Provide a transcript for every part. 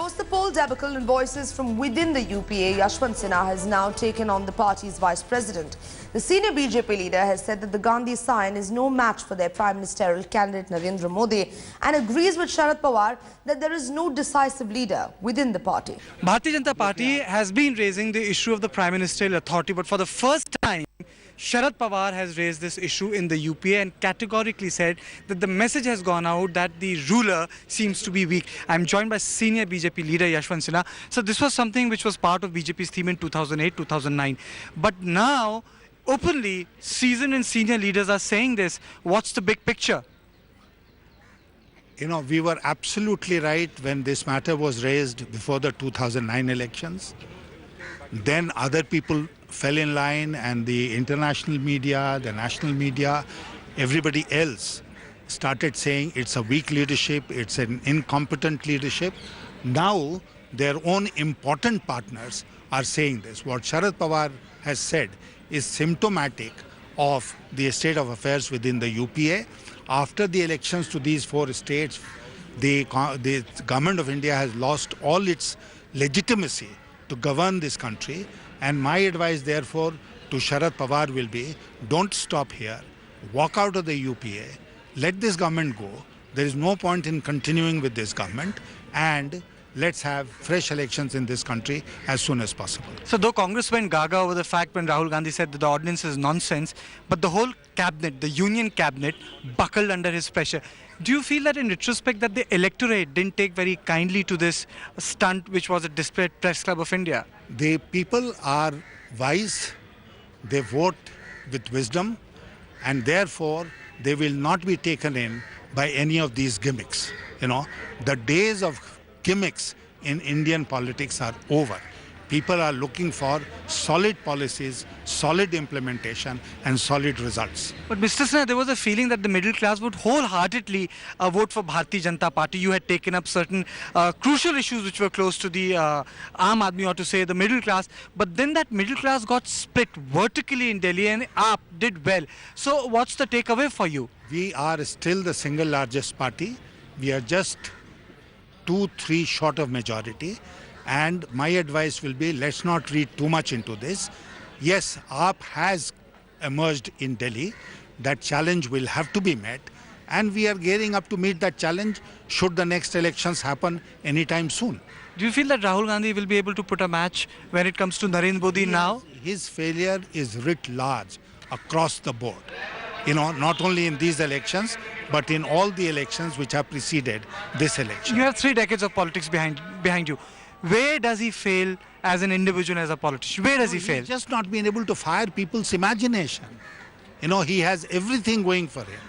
Post the poll debacle and voices from within the UPA, Yashwant Sinha has now taken on the party's vice president. The senior BJP leader has said that the Gandhi sign is no match for their prime ministerial candidate Narendra Modi and agrees with Sharad Pawar that there is no decisive leader within the party. Bharatiya Janata Party has been raising the issue of the prime ministerial authority, but for the first time, Sharad Pawar has raised this issue in the UPA and categorically said that the message has gone out that the ruler seems to be weak. I'm joined by senior BJP leader Yashwant Sinha. So this was something which was part of BJP's theme in 2008-2009. But now, openly, seasoned and senior leaders are saying this. What's the big picture? You know, we were absolutely right when this matter was raised before the 2009 elections. Then other people fell in line, and the international media, the national media, everybody else started saying it's a weak leadership, it's an incompetent leadership. Now their own important partners are saying this. What Sharad Pawar has said is symptomatic of the state of affairs within the UPA. After the elections to these four states, the government of India has lost all its legitimacy to govern this country, and my advice therefore to Sharad Pawar will be, don't stop here, walk out of the UPA, let this government go. There is no point in continuing with this government, and let's have fresh elections in this country as soon as possible. So though Congress went gaga over the fact when Rahul Gandhi said that the ordinance is nonsense, but the whole cabinet, the union cabinet, buckled under his pressure. Do you feel that in retrospect that the electorate didn't take very kindly to this stunt which was a display at Press Club of India? The people are wise, they vote with wisdom, and therefore they will not be taken in by any of these gimmicks. You know, the days of gimmicks in Indian politics are over. People are looking for solid policies, solid implementation, and solid results. But Mr. Sinha, there was a feeling that the middle class would wholeheartedly vote for Bharatiya Janata Party. You had taken up certain crucial issues which were close to the Aam Aadmi, or to say the middle class. But then that middle class got split vertically in Delhi, and AAP did well. So what's the takeaway for you? We are still the single largest party. We are just 2-3 short of majority. And my advice will be, let's not read too much into this. Yes, AAP has emerged in Delhi. That challenge will have to be met. And we are gearing up to meet that challenge should the next elections happen anytime soon. Do you feel that Rahul Gandhi will be able to put a match when it comes to Narendra Modi now? His failure is writ large across the board. You know, not only in these elections, but in all the elections which have preceded this election. You have 3 decades of politics behind you. Where does he fail as an individual, as a politician? Where does he fail? He's just not been able to fire people's imagination. You know, he has everything going for him.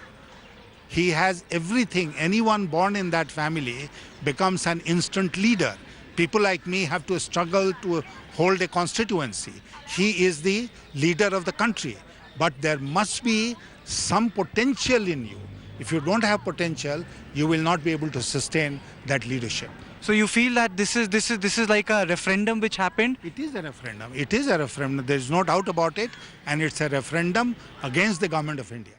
He has everything. Anyone born in that family becomes an instant leader. People like me have to struggle to hold a constituency. He is the leader of the country. But there must be some potential in you. If you don't have potential, you will not be able to sustain that leadership. So you feel that this is like a referendum which happened? It is a referendum. It is a referendum. There is no doubt about it. And it's a referendum against the government of India.